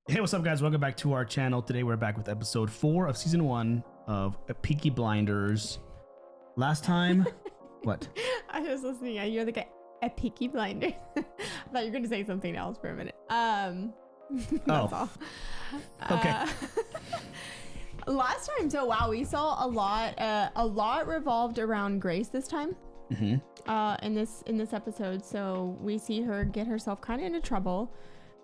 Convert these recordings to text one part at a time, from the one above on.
Hey, what's up, guys? Welcome back to our channel. Today we're back with episode 4 of season 1 of Peaky Blinders. Last time, what? I was listening. Yeah, you're like a Peaky Blinder. I thought you were gonna say something else for a minute. That's all. Okay. Last time, so wow, we saw a lot revolved around Grace this time. In this episode, so we see her get herself kind of into trouble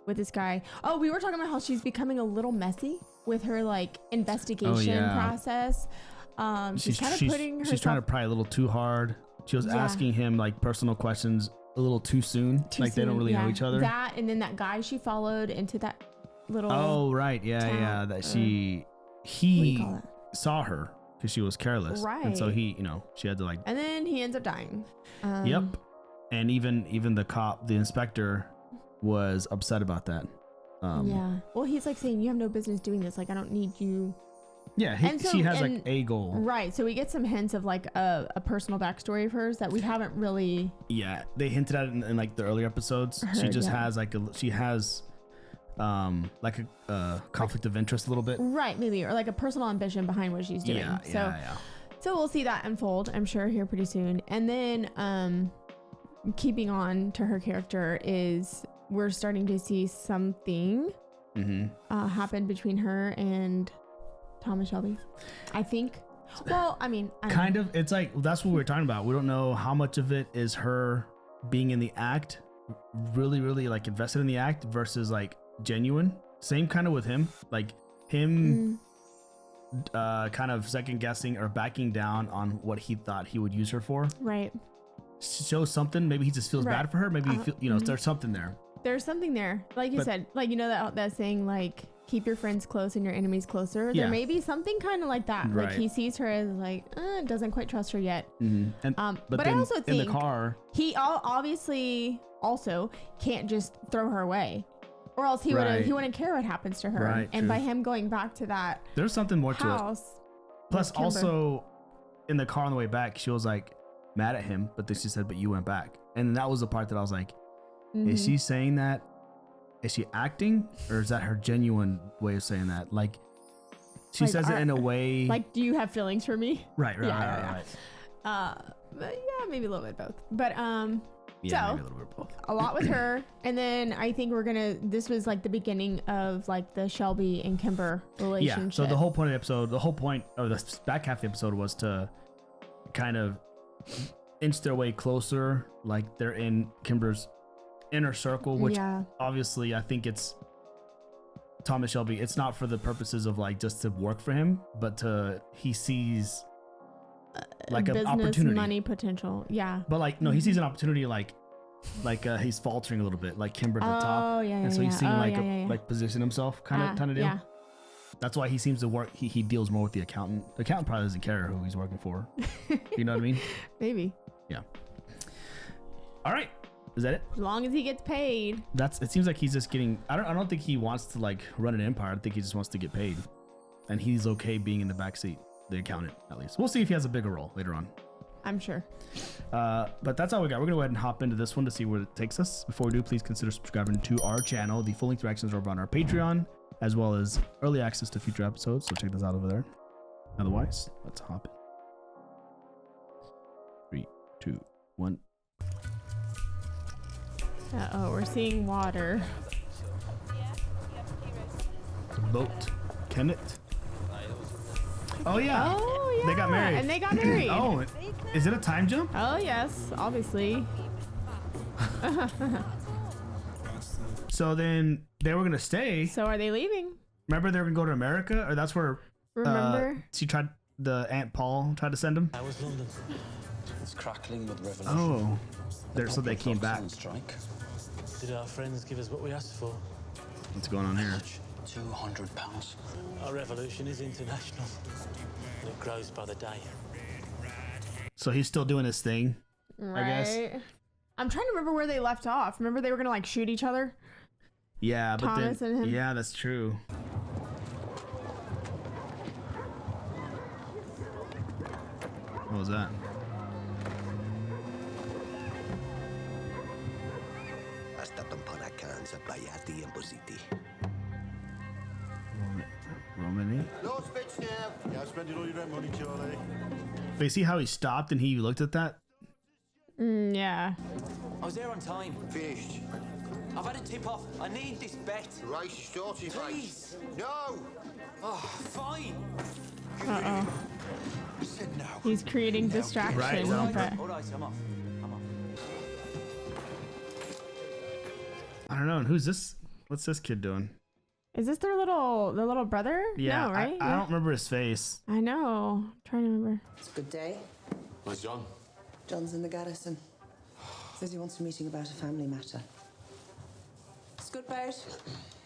with this guy. Oh, we were talking about how she's becoming a little messy with her like investigation process. She's kind of putting herself, she's trying to pry a little too hard. She was asking him like personal questions a little too soon. They don't really know each other. That, and then that guy she followed into that little town, that he saw her because she was careless, right? And so she had to like, and then he ends up dying. Yep. And even the cop, the inspector, was upset about that. Well, he's like saying, you have no business doing this, like I don't need you. She has like a goal, right? So we get some hints of like a personal backstory of hers that we haven't really. Yeah, they hinted at it in like the earlier episodes. She just has like like a conflict of interest a little bit, right? Maybe, or like a personal ambition behind what she's doing. So we'll see that unfold, I'm sure, here pretty soon. And then keeping on to her character is we're starting to see something happen between her and Thomas Shelby, I think. Well, I mean, kind of. It's like, that's what we're talking about. We don't know how much of it is her being in the act, really like invested in the act, versus like genuine. Same kind of with him, like him kind of second guessing or backing down on what he thought he would use her for. Right. Shows something. Maybe he just feels bad for her. Maybe there's something there. There's something there, like you said, like that saying, like keep your friends close and your enemies closer. There may be something kind of like that. Right. Like he sees her as like doesn't quite trust her yet. But I also think in the car, he obviously also can't just throw her away, or else he wouldn't care what happens to her. Right, and by him going back to that, there's something more house to it. Plus, also in the car on the way back, she was like mad at him, but then she said, "But you went back," and that was the part that I was like, is she saying that? Is she acting, or is that her genuine way of saying that? Like, she says it in a way like, do you have feelings for me? Right. But yeah, maybe a little bit both. But maybe a little bit both. A lot with her, and then I think this was like the beginning of like the Shelby and Kimber relationship. Yeah. So the whole point of the back half of the episode was to kind of inch their way closer, like they're in Kimber's inner circle, which obviously I think it's Thomas Shelby. It's not for the purposes of like just to work for him, but he sees like an opportunity, money potential. Yeah. But like, no, he sees an opportunity, like he's faltering a little bit, like Kimber at the top. And so he's seeing like position himself kind of deal. Yeah. That's why he seems to work. He deals more with the accountant. The accountant probably doesn't care who he's working for. You know what I mean? Maybe. Yeah. All right. Is that it? As long as he gets paid. It seems like he's just getting. I don't think he wants to like run an empire. I think he just wants to get paid, and he's okay being in the backseat. The accountant, at least. We'll see if he has a bigger role later on. I'm sure. But that's all we got. We're gonna go ahead and hop into this one to see where it takes us. Before we do, please consider subscribing to our channel. The full-length reactions are over on our Patreon, as well as early access to future episodes. So check those out over there. Otherwise, let's hop in. 3, 2, 1. Uh-oh, we're seeing water. The boat. Can it? Oh, yeah. Oh, yeah. They got married. And they got married. Oh, is it a time jump? Oh, yes, obviously. So then they were going to stay. So are they leaving? Remember they were going to go to America? Or that's where Aunt Paul tried to send him? How was London? It's crackling with revolution. Oh, so they came back. Did our friends give us what we asked for? What's going on here? £200. Our revolution is international, and it grows by the day. So he's still doing his thing, right. I guess. I'm trying to remember where they left off. Remember they were gonna like shoot each other? Yeah, but Thomas and him. Yeah, that's true. What was that? Hasta Tompanacan sa Playa Tiempo City. Close bitch now. Yeah, I'm spending all your rent money, Charlie. But you see how he stopped and he looked at that? Yeah. I was there on time. Finished. I've had a tip off. I need this bet. The race is starting, Please. mate. No. Oh, fine. Uh-oh. I said no. He's creating distraction. Right, but... All right, I'm off. I'm off. I don't know. And who's this? What's this kid doing? Is this their little brother? Yeah, no, right? I don't remember his face. I know. I'm trying to remember. It's a good day. Where's John? John's in the Garrison. Says he wants a meeting about a family matter. It's good, boat.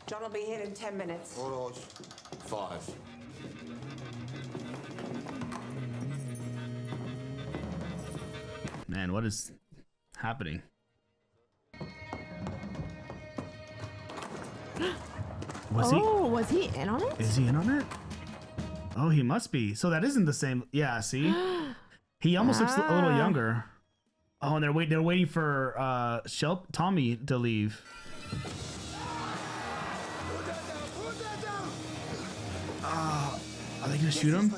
John will be here in 10 minutes. All right. 5. Man, what is happening? Was he in on it? Is he in on it? Oh, he must be. So that isn't the same. Yeah, see? He almost looks a little younger. Oh, and they're waiting for Tommy to leave. Are they gonna shoot him?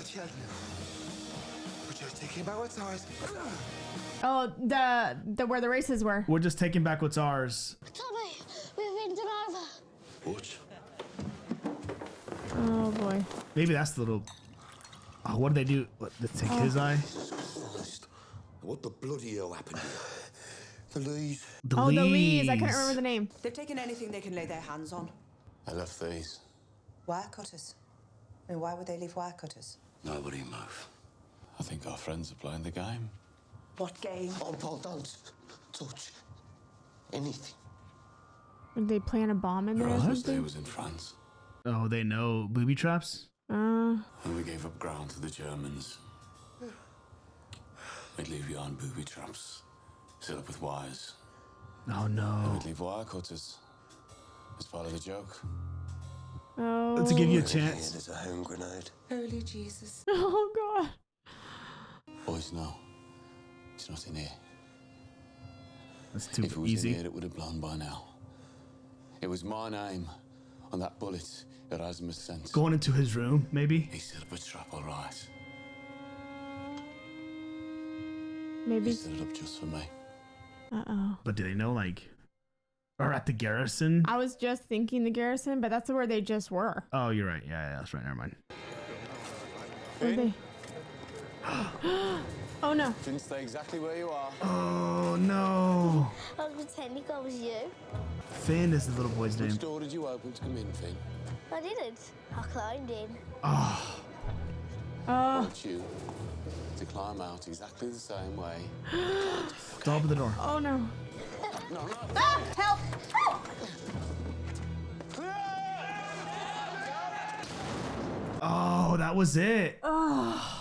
Oh, the where the races were. We're just taking back what's ours. Tommy, we've been done over. What? Oh boy. Maybe that's the little. Oh, what did they do? What, they take his eye? What the bloody hell happened here? The Lees. The Lees. I couldn't remember the name. They've taken anything they can lay their hands on. I left these. Wire cutters. I mean, why would they leave wire cutters? Nobody move. I think our friends are playing the game. What game? Oh, Paul, don't touch anything. Did they plant a bomb in there or First day something? was in France, Oh, they know booby traps? and we gave up ground to the Germans. We'd leave you on booby traps, set up with wires. Oh no. We'd leave wire cutters as part of the joke. Oh. To give you a Here, chance. there's a home grenade. Holy Jesus. Oh god. Boys, no, it's not in here. That's too If it was in easy. here, it would have blown by now. It was my name on that bullet Erasmus sent. Going into his room, maybe? He set up a trap, all right. Maybe. He set it up just for me. Uh-oh. But do they know, like, or at the Garrison? I was just thinking the Garrison, but that's where they just were. Oh, you're right. Yeah, that's right. Never mind. Where'd they... Oh no. Didn't stay exactly where you are. Oh no. I was pretending I was you. Finn is the little boy's Which name. door did you open to come in, Finn? I didn't. I climbed in. Oh. I want you to climb out exactly the same way. Don't open the door. Oh no. No, no. Ah! Help! Oh, that was it. Oh.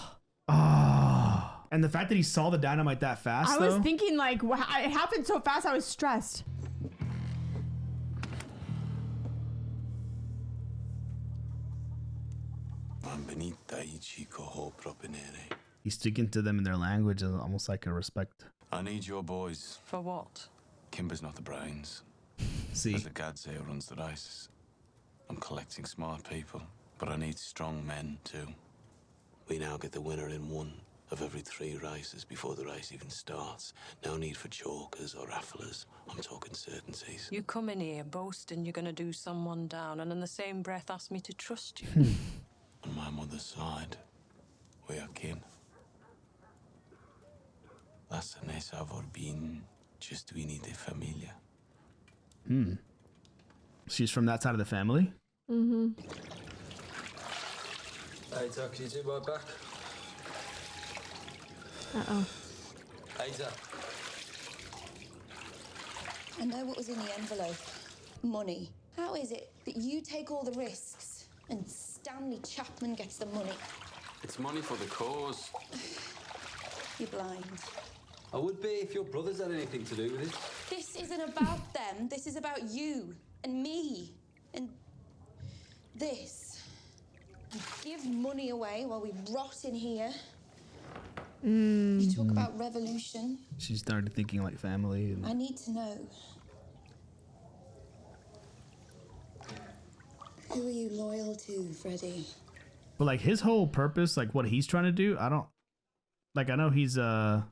And the fact that he saw the dynamite that fast, I though. was thinking like, wow, it happened so fast. I was stressed. He's speaking to them in their language, almost like a respect. I need your boys. For what? Kimber's not the brains. See, There's a Gads here who runs the races. I'm collecting smart people, but I need strong men too. We now get the winner in one of every 3 races before the race even starts. No need for chalkers or rafflers. I'm talking certainties. You come in here boasting you're going to do someone down, and in the same breath ask me to trust you. On my mother's side, we are kin. Lassan es avor bin gestuini de familia. she's from that side of the family. Mm-hmm. Hey, Zach, can you do my back? Uh-oh. Hey, Zach. I know what was in the envelope. Money. How is it that you take all the risks and Stanley Chapman gets the money? It's money for the cause. You're blind. I would be if your brothers had anything to do with it. This isn't about them. This is about you and me and this. You give money away while we rot in here. You talk about revolution. She started thinking like family. I need to know. Who are you loyal to, Freddy? But like his whole purpose, like what he's trying to do, I don't like. I know he's what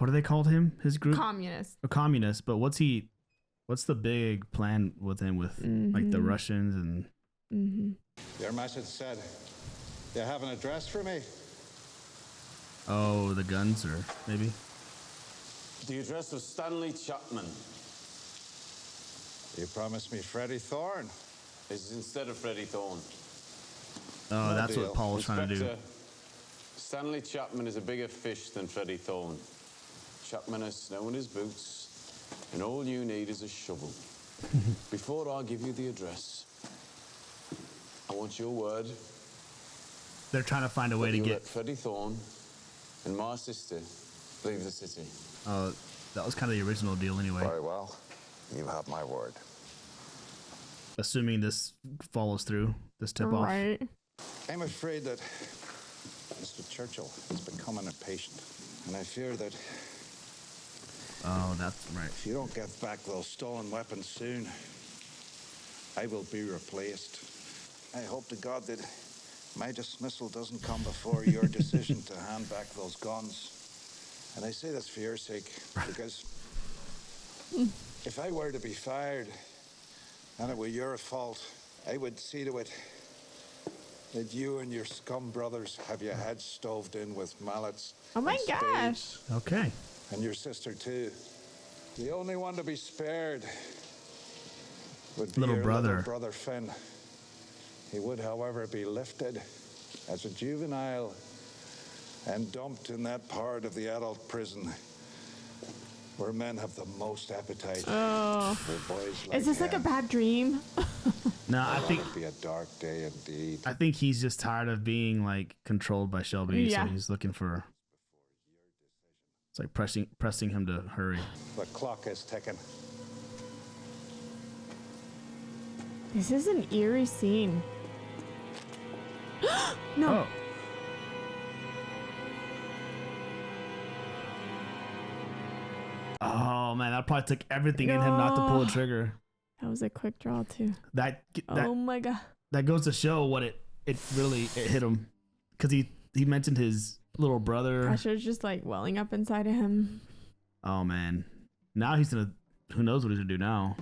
do they call him? His group communist. A communist. But what's the big plan with him with like the Russians and? Your message said you have an address for me. Oh, the guns, or maybe. The address of Stanley Chapman. You promised me Freddie Thorne. This is instead of Freddie Thorne. Oh, that's what Paul was trying to do. Stanley Chapman is a bigger fish than Freddie Thorne. Chapman has snow in his boots, and all you need is a shovel. Before I give you the address, I want your word. They're trying to find a way to get Freddie Thorne and my sister leave the city. Oh, that was kind of the original deal anyway. Very well. You have my word. Assuming this follows through, this tip off. Right. I'm afraid that Mr. Churchill is becoming impatient, and I fear that. Oh, that's right. If you don't get back those stolen weapons soon, I will be replaced. I hope to God that my dismissal doesn't come before your decision to hand back those guns. And I say this for your sake, because if I were to be fired, and it were your fault, I would see to it that you and your scum brothers have your heads stoved in with mallets. Oh my gosh. Spades. Okay. And your sister too. The only one to be spared would be Little your brother. little brother Finn. He would, however, be lifted as a juvenile and dumped in that part of the adult prison where men have the most appetite. Oh. For boys like Is this like a bad dream? No, I think it'd be a dark day indeed. I think he's just tired of being like controlled by Shelby, Yeah. so he's looking for. It's like pressing him to hurry. The clock is ticking. This is an eerie scene. No. Oh. Oh man, that probably took everything in him not to pull the trigger. That was a quick draw too. That Oh my god. that goes to show what it really hit him, because he mentioned his little brother. Pressure's just like welling up inside of him. Oh man, now he's gonna. Who knows what he's gonna do now?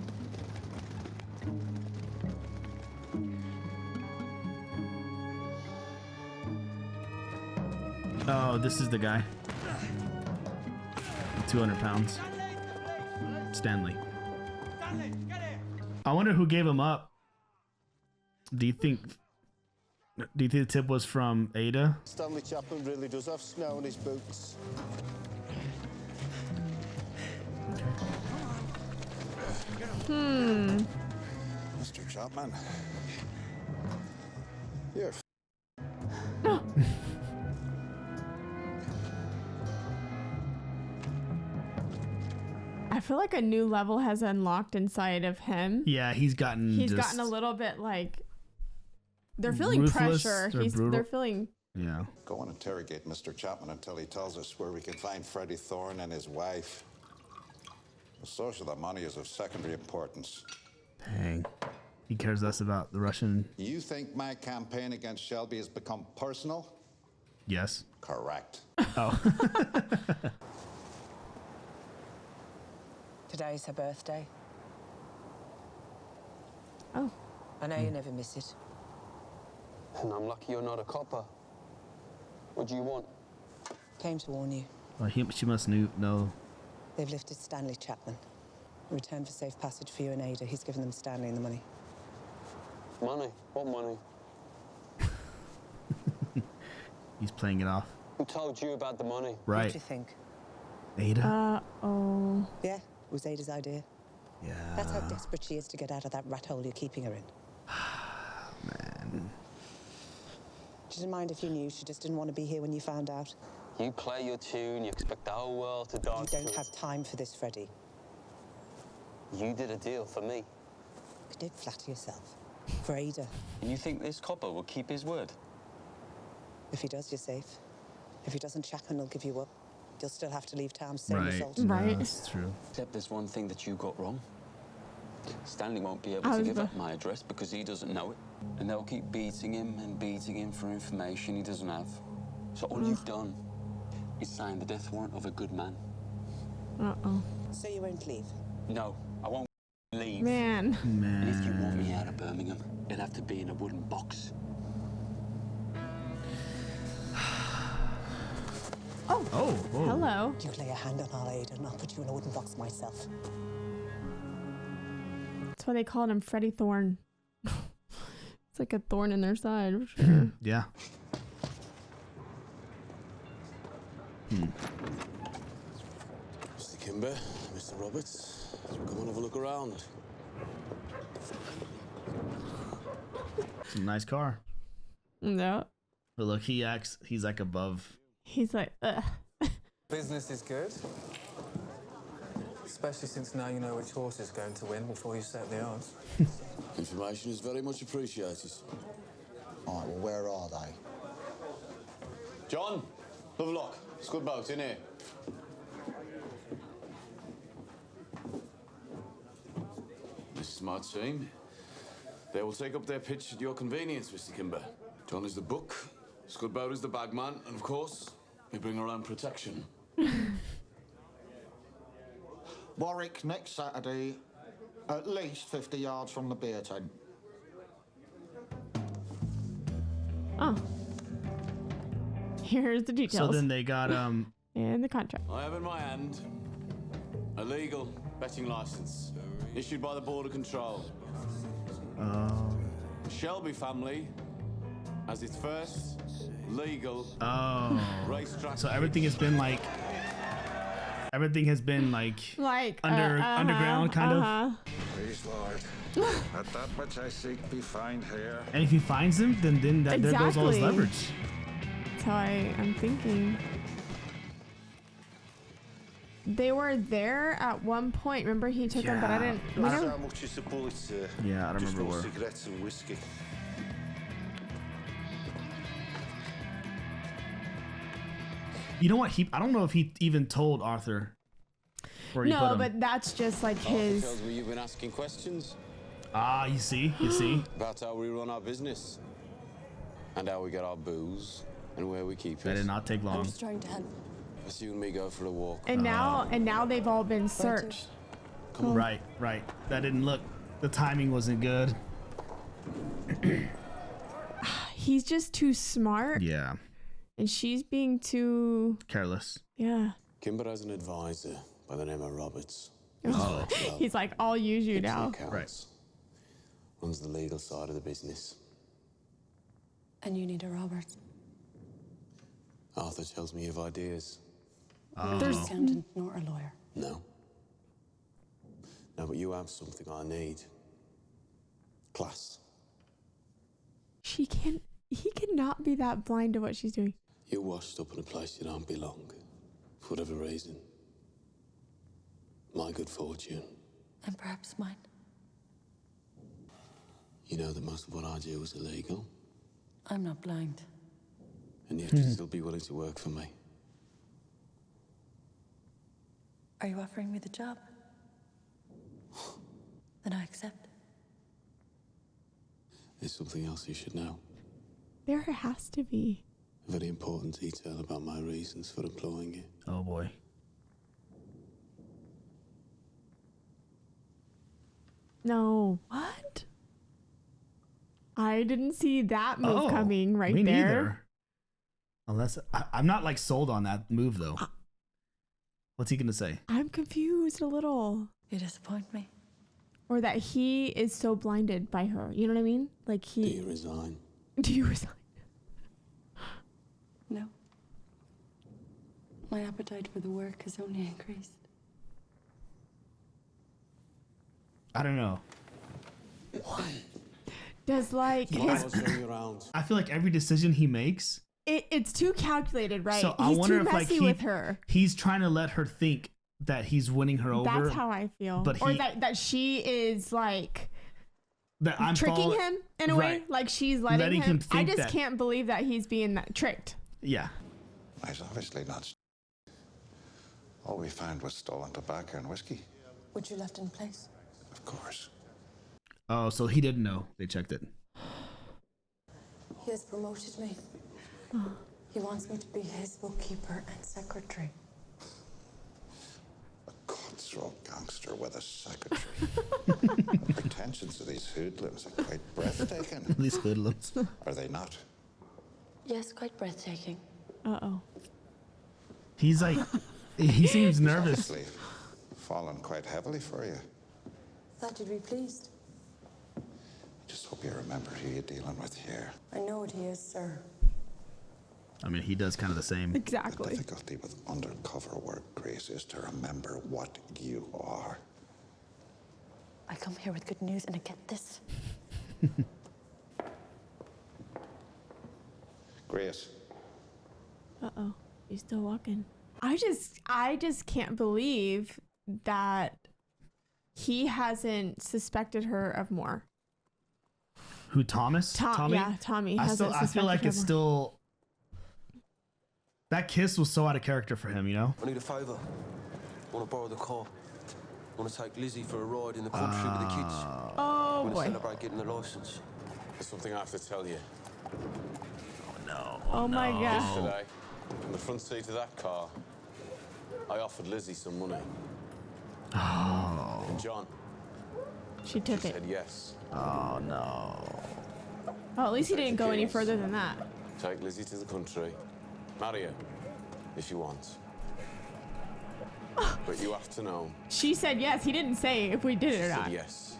Oh, this is the guy. 200 pounds. Stanley. I wonder who gave him up. Do you think the tip was from Ada? Stanley Chapman really does have snow in his boots. Mr. Chapman. You're I feel like a new level has unlocked inside of him. Yeah, he's gotten a little bit like they're feeling ruthless pressure. or brutal. They're feeling Yeah. Go and interrogate Mr. Chapman until he tells us where we can find Freddie Thorne and his wife. The source of the money is of secondary importance. Dang. He cares less about the Russian. You think my campaign against Shelby has become personal? Yes. Correct. Oh. Today's her birthday. Oh. I know you never miss it. And I'm lucky you're not a copper. What do you want? Came to warn you. Well, she must know. They've lifted Stanley Chapman. In return for safe passage for you and Ada, he's given them Stanley and the money. Money? What money? He's playing it off. Who told you about the money? Right. What do you think? Ada? Oh. Yeah, it was Ada's idea. Yeah. That's how desperate she is to get out of that rat hole you're keeping her in. Man. She didn't mind if you knew, she just didn't want to be here when you found out. You play your tune, you expect the whole world to dance You don't to have it. time for this, Freddie. You did a deal for me. You did flatter yourself. For Ada. And you think this copper will keep his word? If he does, you're safe. If he doesn't, Chapman will give you up. You'll still have to leave town, same Right. result. Right. Yeah, that's true. Except there's one thing that you got wrong. Stanley won't be able to give up my address because he doesn't know it. And they'll keep beating him for information he doesn't have. So all you've done is sign the death warrant of a good man. Uh-oh. So you won't leave? No, I won't leave. Man. And if you want me out of Birmingham, it'll have to be in a wooden box. Oh, hello. You lay a hand on our aid and I'll put you in a wooden box myself. That's why they called him Freddie Thorne. It's like a thorn in their side, for sure. Yeah. Mr. Kimber, Mr. Roberts, come and have a look around. It's a nice car. No. But look, he's like above. He's like, ugh. Business is good. Especially since now you know which horse is going to win before you set the odds. Information is very much appreciated. All right, well, where are they? John, Lovelock, it's good boat in here. This is my team. They will take up their pitch at your convenience, Mr. Kimber. John is the book, Scudboat is the bagman, and of course, we bring our own protection. Warwick, next Saturday, at least 50 yards from the beer tent. Oh. Here's the details. So then they got and the contract. I have in my hand a legal betting license issued by the Border Control. The Shelby family has its first legal racetrack. So everything has been like underground kind of. Please, Lord, let that which I seek be found here. And if he finds them, then there goes all his leverage. That's how I'm thinking. They were there at one point. Remember, he took them, but I didn't. How much is the bullet, sir? Yeah, I don't remember where. Cigarettes and whiskey. You know what? I don't know if he even told Arthur. Where he put No, him. but that's just like Arthur his. tells me you've been asking questions. You see? About how we run our business. And how we get our booze. And where we keep it. That did not take long. I'm just trying to help. Let's you and me go for a walk. And now they've all been searched. Right. That didn't look. The timing wasn't good. He's just too smart. Yeah. And she's being too careless. Yeah. Kimber has an advisor by the name of Roberts. He's like, I'll use you now. Right. Runs the legal side of the business. And you need a Robert. Arthur tells me you have ideas. There's an accountant nor a lawyer. No. No, but you have something I need. Class. He cannot be that blind to what she's doing. You're washed up in a place you don't belong. For whatever reason. My good fortune. And perhaps mine. You know that most of what I do is illegal. I'm not blind. And yet you'd still be willing to work for me. Are you offering me the job? Then I accept. There's something else you should know. There has to be. A very important detail about my reasons for employing you. Oh boy. No. What? I didn't see that move coming right me there. Neither. Unless I'm not like sold on that move though. What's he gonna say? I'm confused a little. You disappoint me. Or that he is so blinded by her. You know what I mean? Like he. Do you resign? Do you resign? No. My appetite for the work has only increased. I don't know. What? Does like his. I feel like every decision he makes. It's too calculated, right? So I he's wonder too if messy like with her. He's trying to let her think that he's winning her over. That's how I feel. But or that she is like that I'm tricking him in a way. Like she's letting him think I just that, can't believe that he's being tricked. Yeah. It's obviously not. All we found was stolen tobacco and whiskey. Which you left in place? Of course. Oh, so he didn't know. They checked it. He has promoted me. He wants me to be his bookkeeper and secretary. A cutthroat gangster with a secretary. The pretensions of these hoodlums are quite breathtaking. These hoodlums. Are they not? Yes, quite breathtaking. Uh-oh. He's like, he seems nervous. Obviously fallen quite heavily for you. Thought you'd be pleased. Just hope you remember who you're dealing with here. I know what he is, sir. I mean, he does kind of the same. Exactly. The difficulty with undercover work, Grace, is to remember what you are. I come here with good news and I get this. Grace. Uh-oh. He's still walking. I just can't believe that he hasn't suspected her of more. Who, Thomas? Tommy? Yeah, Tommy. I feel like it's still... That kiss was so out of character for him, you know? I need a favour. I want to borrow the car. I want to take Lizzie for a ride in the country with the kids. Oh, boy. boy. Celebrate getting the license. There's something I have to tell you. No. Oh, my God. Yesterday, in the front seat of that car, I offered Lizzie some money. Oh. And John. She took it. Said yes. Oh, no. Oh, at least he didn't go any further than that. Take Lizzie to the country. Marry her, if you want. But you have to know. She said yes. He didn't say if we did it or not. Yes.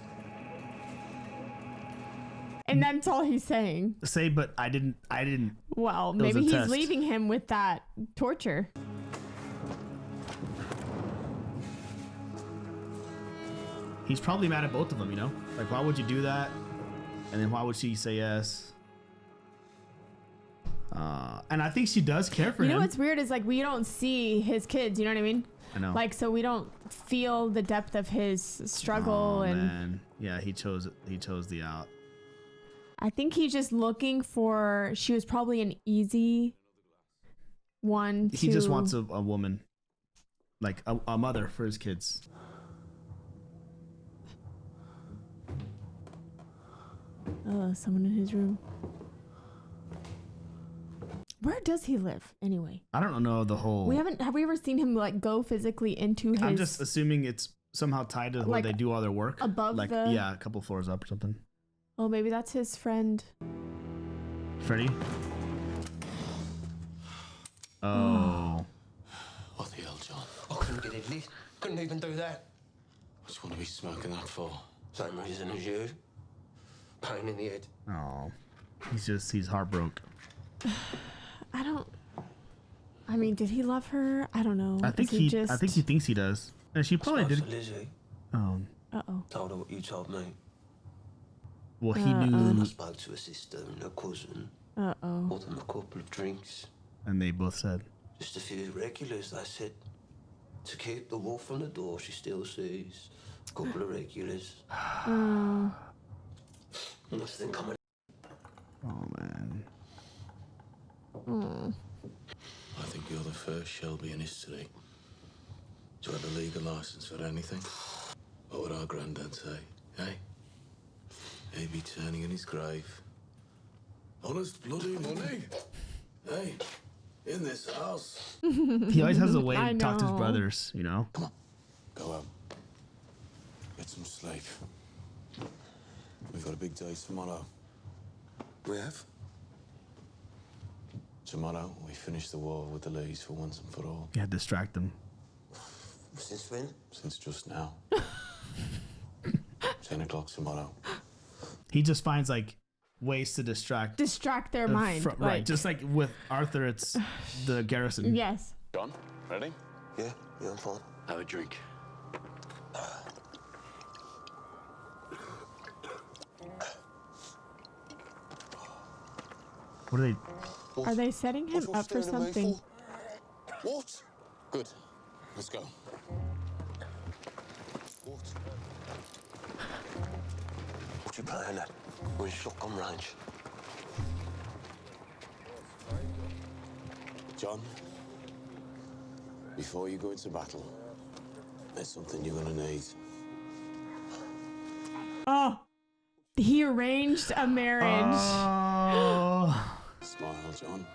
And that's all he's saying. Say, but I didn't. Well, It was maybe a he's test. leaving him with that torture. He's probably mad at both of them, you know? Like, why would you do that? And then why would she say yes? And I think she does care for him. You know what's weird is like we don't see his kids. You know what I mean? I know. Like, so we don't feel the depth of his struggle. Oh, and man. Yeah, he chose the out. I think he's just looking for. She was probably an easy one. He just wants a woman, like a mother for his kids. Oh, someone in his room. Where does he live anyway? I don't know the whole. Have we ever seen him like go physically into his? I'm just assuming it's somehow tied to where like, they do all their work. above like the- yeah, a couple floors up or something. Oh, maybe that's his friend. Freddy. Oh. What the hell, John? I couldn't get it lit. Couldn't even do that. What do you want to be smoking that for? Same reason as you. Pain in the head. Oh. He's heartbroken. I mean, did he love her? I don't know. I think Is he thinks he does. And she probably Spoke did. to Lizzie. Oh. Uh-oh. Told her what you told me. Well, he knew. Then I spoke to her sister and her cousin. Uh-oh. Bought them a couple of drinks. And they both said. Just a few regulars, they said. To keep the wolf from the door, she still sees a couple of regulars. Oh. I must think I'm a... Oh, man. Oh. I think you're the first Shelby in history to have a legal license for anything. What would our granddad say, eh? He'd be turning in his grave. Honest bloody money? Hey, in this house. He always has a way I to talk to his know. brothers, you know? Come on, go home. Get some sleep. We've got a big day tomorrow. We have? Tomorrow, we finish the war with the Lees for once and for all. Yeah, distract them. Since when? Since just now. 10 o'clock tomorrow. He just finds like ways to distract Their mind. right, just like with Arthur, it's the Garrison. Yes. John, ready? Yeah, I'm fine. Have a drink. What are they? Are they setting him up for something? What? Good. Let's go. What you playing at? We're in shotgun range. John, before you go into battle, there's something you're gonna need. Oh. He arranged a marriage. Oh. Smile, John.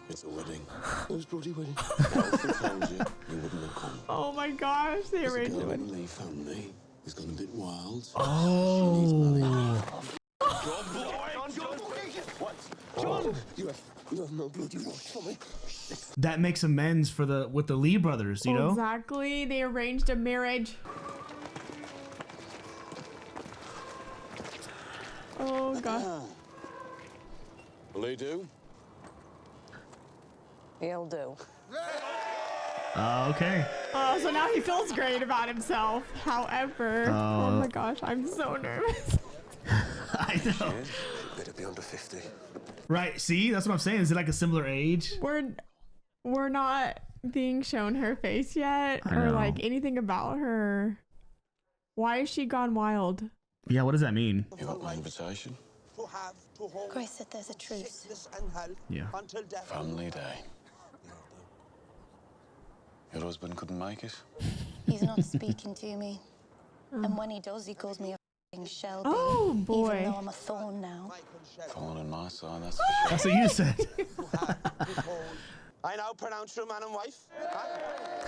It's a wedding. It was bloody wedding. If I told you, you wouldn't have come. Oh my gosh, they arranged a wedding. Lee found me. He's gone a bit wild. Oh. John, you have no bloody wash for me. That makes amends for with the Lee brothers, you know? Exactly. They arranged a marriage. Oh god. Will he do? He'll do. Okay. Oh, so now he feels great about himself. However, oh my gosh, I'm so nervous. I know. Better be under 50. Right. See, that's what I'm saying. Is it like a similar age? We're not being shown her face yet, or like anything about her. Why is she gone wild? Yeah. What does that mean? You got my invitation? Grace said there's a truce. Yeah. Family day. Your husband couldn't make it? He's not speaking to me. And when he does, he calls me a f***ing Shelby. Oh boy. Even though I'm a Thorne now. Thorne on my side, that's for sure. That's what you said. I now pronounce you man and wife.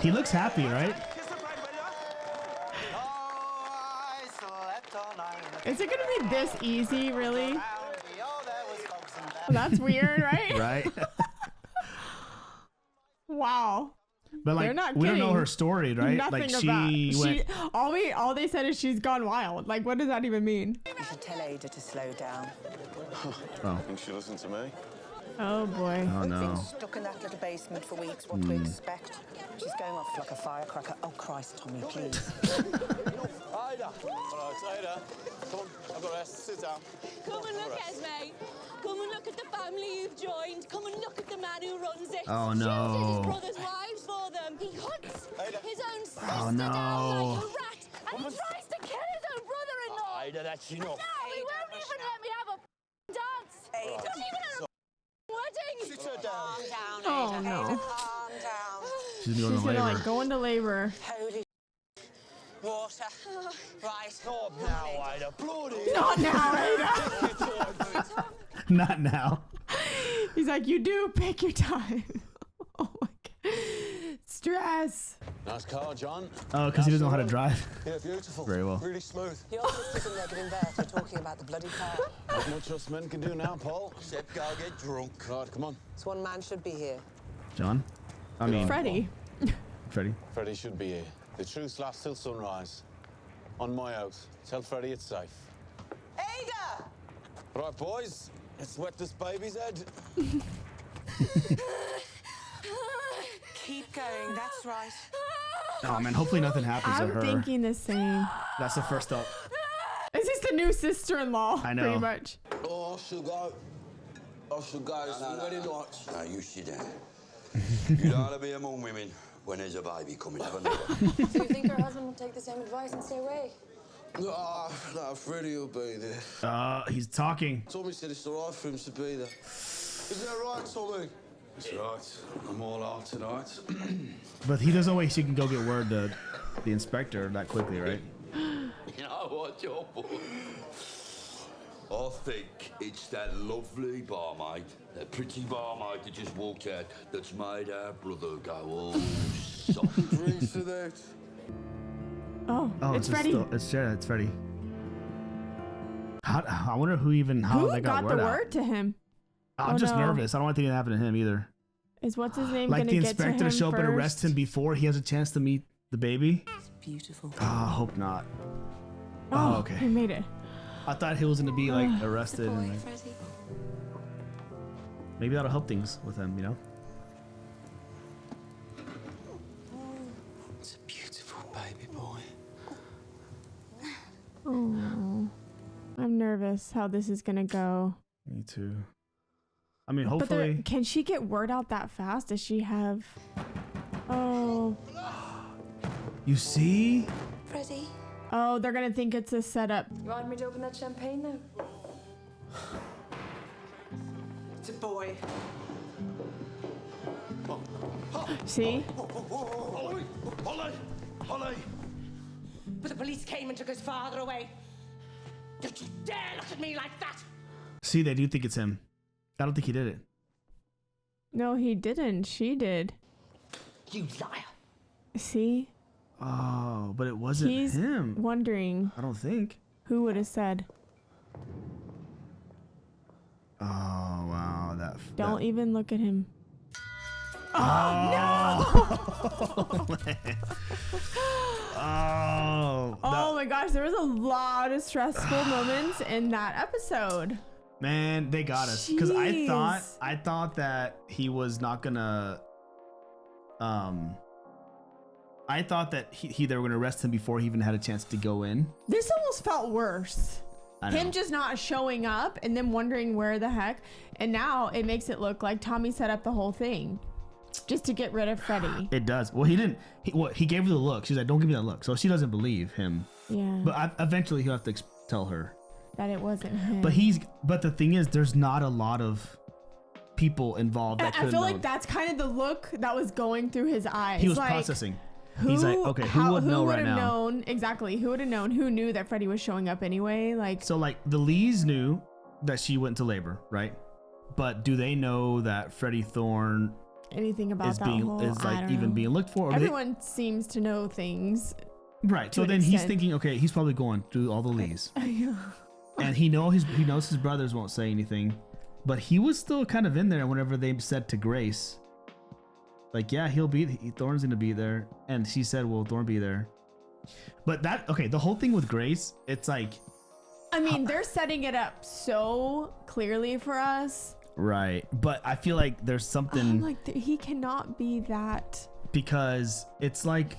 He looks happy, right? Is it gonna be this easy, really? That's weird, right? Right. Wow. But like, we don't know her story, right? Nothing like all they said is she's gone wild. Like, what does that even mean? You should tell Ada to slow down. Oh. Think she listened to me? Oh boy. Oh no. Been stuck in that little basement for weeks. What to expect? She's going off like a firecracker. Oh Christ, Tommy, please. Ida. All right, Ida. Come on, I've got to rest. Sit down. Come and look, Esme. Come and look at the family you've joined. Come and look at the man who runs it. Oh no. Shoots his brother's wives for them. He hunts his own sister down like a rat, and he tries to kill his own brother-in-law. Ida, that's enough. No, he won't even let me have a dance. Ada. Not even at a wedding. Sit her down. Oh no. Calm down. She's going She's to gonna labor. like go into labor. Holy water. Right. Not now, Ida. Bloody. Not now, Ada. Not now. He's like, you do pick your time. Oh my god. Stress. Nice car, John. Oh, because he doesn't know how to drive. Yeah, beautiful. Very well. Really smooth. Your sister's in there getting there. They're talking about the bloody car. Not much us men can do now, Paul. Except go get drunk. Right, come on. This one man should be here. John? I mean, Freddy. Freddy. Freddy should be here. The truce lasts till sunrise. On my oath. Tell Freddy it's safe. Ada! Right, boys. Let's wet this baby's head. Keep going, that's right. Oh man, hopefully nothing happens to her. I'm thinking the same. That's the first up. Is this the new sister-in-law? I know. Pretty much. Oh, I should go. I should go. It's very nice. Now you sit down. You don't want to be among women when there's a baby coming. Have another. Do you think her husband will take the same advice and stay away? No, Freddy will be there. He's talking. Tommy said it's all right for him to be there. Isn't that right, Tommy? It's right. I'm all out tonight. But he doesn't know way she can go get word to the inspector that quickly, right? You know what, Joe? I think it's that lovely barmaid, that pretty barmaid that just walked out, that's made our brother go all soft. Drinks to that. Oh, it's Freddy. It's Freddy. I wonder who Who they got word the out. word to him? I'm just nervous. I don't want anything to happen to him either. Is what's his name Like gonna the get to inspector him show up and first? arrest him before he has a chance to meet the baby? It's beautiful. Oh, I hope not. Oh, okay. He made it. I thought he was gonna be like arrested. And, like, maybe that'll help things with him, you know? It's a beautiful baby boy. Oh, I'm nervous how this is gonna go. Me too. I mean, But hopefully. can she get word out that fast? Does she have? Oh. You see? Freddy. Oh, they're gonna think it's a setup. You want me to open that champagne now? It's a boy. See? But the police came and took his father away. Don't you dare look at me like that! See, they do think it's him. I don't think he did it. No, he didn't. She did. You liar. See? Oh, but it wasn't him. He's wondering. I don't think. Who would have said? Oh, wow. Don't even look at him. Oh, no! Oh my gosh, there was a lot of stressful moments in that episode. Man, they got us because I thought that he was not gonna. I thought that they were gonna arrest him before he even had a chance to go in. This almost felt worse. Him just not showing up and then wondering where the heck. And now it makes it look like Tommy set up the whole thing just to get rid of Freddy. It does. Well, he didn't. He gave her the look. She's like, "Don't give me that look." So she doesn't believe him. Yeah. But eventually he'll have to tell her that it wasn't him. But the thing is, there's not a lot of people involved. That I feel like that's kind of the look that was going through his eyes. He was processing. He's like, okay, who would know right now? Who would have known? Exactly. Who would have known? Who knew that Freddy was showing up anyway? So the Lees knew that she went into labor, right? But do they know that Freddie Thorne anything about is that being whole, even being looked for? Everyone seems to know things. Right. So then he's thinking, okay, he's probably going through all the Lees. And he knows his brothers won't say anything, but he was still kind of in there whenever they said to Grace, like, yeah, Thorne's gonna be there, and she said, "Will Thorne be there?" But the whole thing with Grace, it's like, I mean, they're setting it up so clearly for us, right? But I feel like there's something. I'm like, he cannot be that because it's like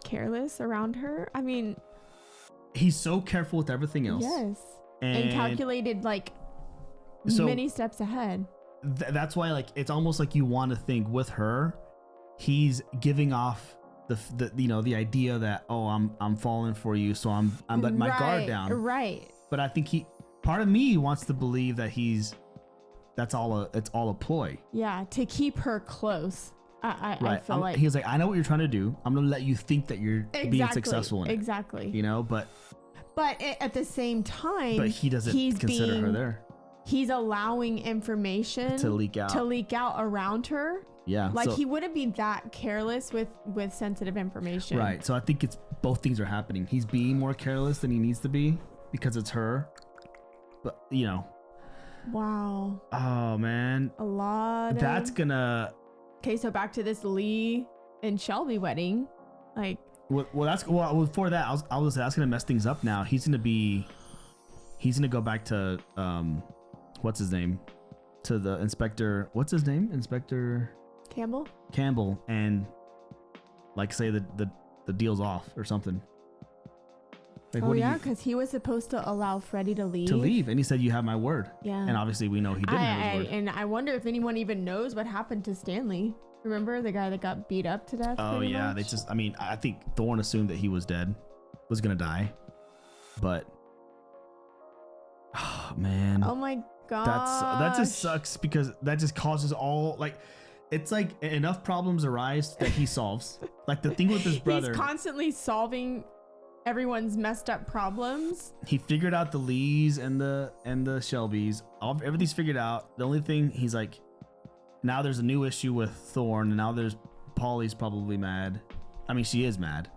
careless around her. I mean, he's so careful with everything else. Yes, and calculated many steps ahead. That's why it's almost like you want to think with her, he's giving off the idea that, oh, I'm falling for you, so I'm letting my guard down. Right. But I think part of me wants to believe that it's all a ploy. Yeah, to keep her close. I feel like he's like, I know what you're trying to do. I'm gonna let you think that you're being successful in it. Exactly. But at the same time, but he doesn't consider her there. He's allowing information to leak out around her. Yeah. He wouldn't be that careless with sensitive information. Right. So I think it's both things are happening. He's being more careless than he needs to be because it's her. But Wow. Oh man. A lot. That's gonna. Okay, so back to this Lee and Shelby wedding, before that, I was gonna mess things up. Now he's gonna go back to what's his name, to the inspector. What's his name? Inspector Campbell, and say the deal's off or something. Because he was supposed to allow Freddy to leave. And he said, "You have my word." Yeah. And obviously we know he didn't have his word. And I wonder if anyone even knows what happened to Stanley. Remember the guy that got beat up to death? Oh yeah, much? I think Thorne assumed that he was gonna die, but oh man. Oh my god. That just sucks because that just causes it's like enough problems arise that he solves. Like the thing with his brother. He's constantly solving everyone's messed up problems. He figured out the Lees and the Shelbys. Everything's figured out. The only thing he's like, now there's a new issue with Thorne, and now there's Polly's probably mad. I mean, she is mad.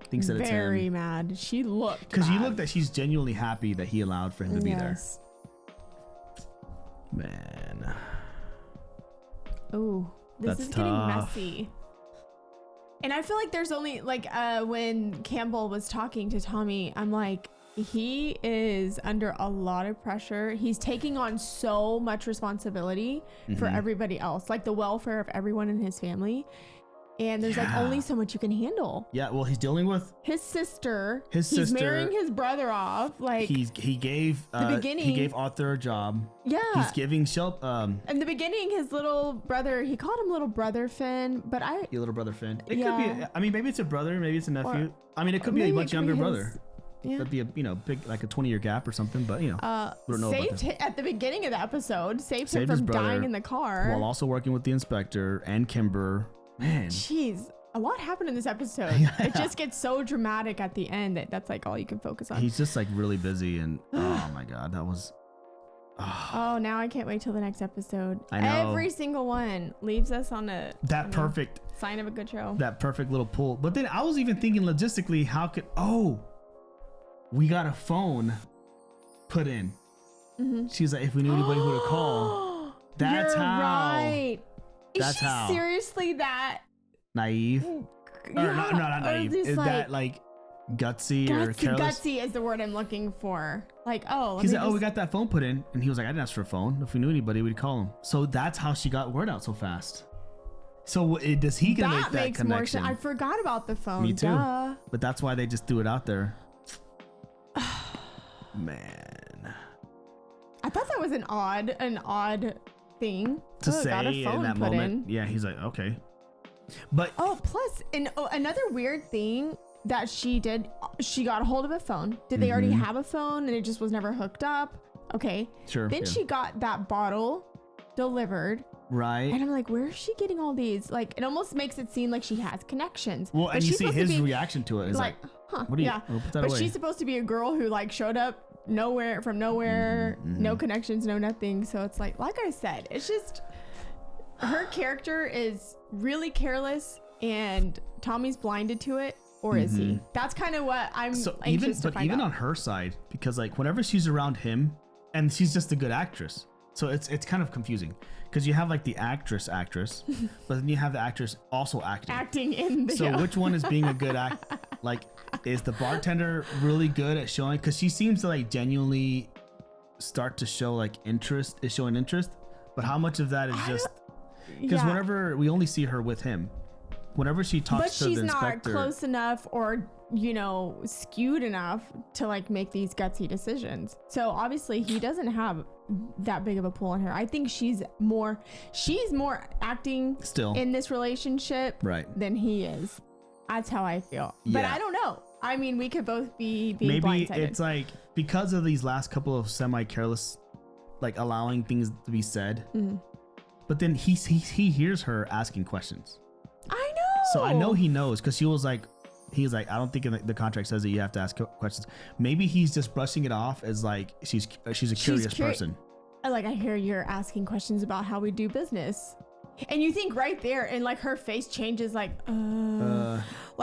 Thinks that it's him. Very mad. She looked. Because you look that she's genuinely happy that he allowed for him to be there. Man. Oh, this is getting messy. And I feel like there's only when Campbell was talking to Tommy, I'm like, he is under a lot of pressure. He's taking on so much responsibility for everybody else, like the welfare of everyone in his family. And there's only so much you can handle. Yeah, well, he's dealing with his sister. He's marrying his brother off. He gave Arthur a job. Yeah. He's giving in the beginning, his little brother, he called him little brother Finn, but your little brother Finn. It could be. I mean, maybe it's a brother, maybe it's a nephew. It could be a much younger brother. Yeah. That'd be a big, like a 20-year gap or something, but we don't know saved him at the beginning of the episode, saved him from dying in the car while also working with the inspector and Kimber. Man, jeez. a lot happened in this episode. It just gets so dramatic at the end that's like all you can focus on. He's just like really busy, and oh my god, that was. Oh, now I can't wait till the next episode. I know. Every single one leaves us on a perfect sign of a good show. That perfect little pull. But then I was even thinking logistically, how could we got a phone put in. She's like, if we knew anybody who to call. That's You're how. Right. That's Is she how. seriously that Naive? Yeah, Or not naive. just Is like- that like gutsy or careless? Gutsy is the word I'm looking for. Like, He's like, we got that phone put in. And he was like, I didn't ask for a phone. If we knew anybody, we'd call him. So that's how she got word out so fast. So does he gonna make that makes more connection? sense. I forgot about the phone. Me too. Duh. But that's why they just threw it out there. Man. I thought that was an odd thing To got a say phone in that put moment. in. Yeah, he's like, okay. But plus another weird thing that she did, she got a hold of a phone. Did they already have a phone and it just was never hooked up? Okay. Sure. Then she got that bottle delivered. Right. And I'm like, where is she getting all these? Like, it almost makes it seem like she has connections. Well, But and you she's see supposed to his be, reaction to it is like, huh, what do you? yeah. We'll put that But away. she's supposed to be a girl who like showed up from nowhere, no connections, no nothing. So it's like I said, it's just her character is really careless and Tommy's blinded to it, or is he? That's kind of what I'm anxious to find out. on her side, because like whenever she's around him, and she's just a good actress, so it's kind of confusing because you have like the actress, but then you have the actress also acting in the so show. which one is being a good act? Like, is the bartender really good at showing? Because she seems to like genuinely start to show like interest, but how much of that is just because whenever we only see her with him, whenever she talks to the inspector, but she's not close enough or skewed enough to like make these gutsy decisions. So obviously he doesn't have that big of a pull on her. I think she's more acting still in this relationship than he is. That's how I feel. But I don't know. I mean, we could both be being maybe blindsided. it's like because of these last couple of semi-careless, like allowing things to be said, but then he hears her asking questions. I know. So I know he knows because he's like, I don't think the contract says that you have to ask questions. Maybe he's just brushing it off as like she's a curious person. Like, I hear you're asking questions about how we do business. And you think right there, and like her face changes, like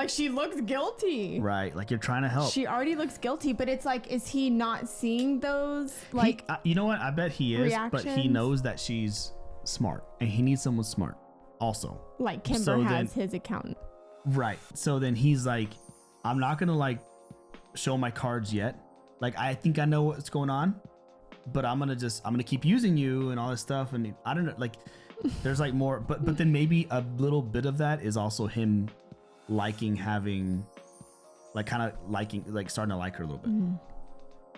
she looks guilty. Right, like you're trying to help. She already looks guilty, but it's like, is he not seeing those? Like, you know what? I bet he is, but he knows that she's smart, and he needs someone smart, also. Like Kimber has his accountant. Right. So then he's like, I'm not gonna like show my cards yet. Like, I think I know what's going on, but I'm gonna keep using you and all this stuff, and I don't know, like. There's like more, but then maybe a little bit of that is also him starting to like her a little bit.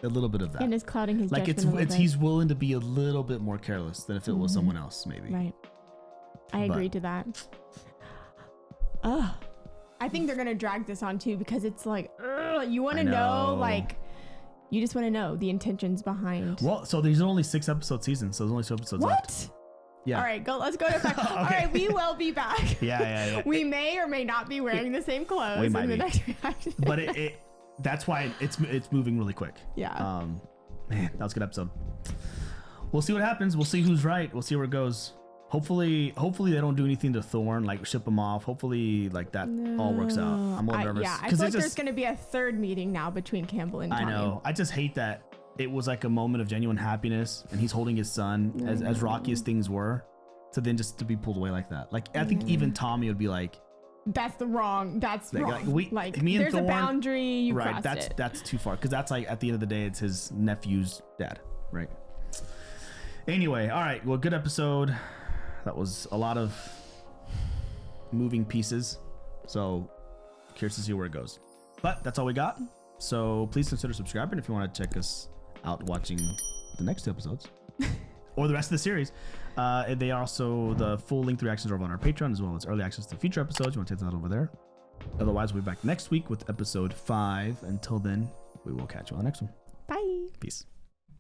A little bit of that. And it's clouding his like judgment it's he's willing to be a little bit more careless than if it was someone else, maybe. Right. I agree to that. I think they're gonna drag this on too, because it's like you want to know, like you just want to know the intentions behind. Well, so there's only 6 episode seasons, so there's only 2 episodes left. Yeah. All right, let's go to fact. Okay. All right, we will be back. Yeah. We may or may not be wearing the same clothes in the next reaction. But that's why it's moving really quick. Yeah. Man, that was a good episode. We'll see what happens. We'll see who's right. We'll see where it goes. Hopefully they don't do anything to Thorne, like ship him off. Hopefully, like that all works out. I'm a little nervous. Yeah, I feel like there's going to be a third meeting now between Campbell and Tommy. I know. I just hate that. It was like a moment of genuine happiness, and he's holding his son, as rocky as things were, to then just to be pulled away like that. Like, I think even Tommy would be like, that's wrong. That's wrong. Like me and there's Thorne, a boundary. You right? crossed it. That's too far, because that's like at the end of the day, it's his nephew's dad, right? Anyway, all right. Well, good episode. That was a lot of moving pieces. So curious to see where it goes. But that's all we got. So please consider subscribing if you want to check us out watching the next 2 episodes or the rest of the series. They are also, the full length reactions are over on our Patreon, as well as early access to future episodes. You want to take that over there. Otherwise, we'll be back next week with episode 5. Until then, we will catch you on the next one. Bye. Peace.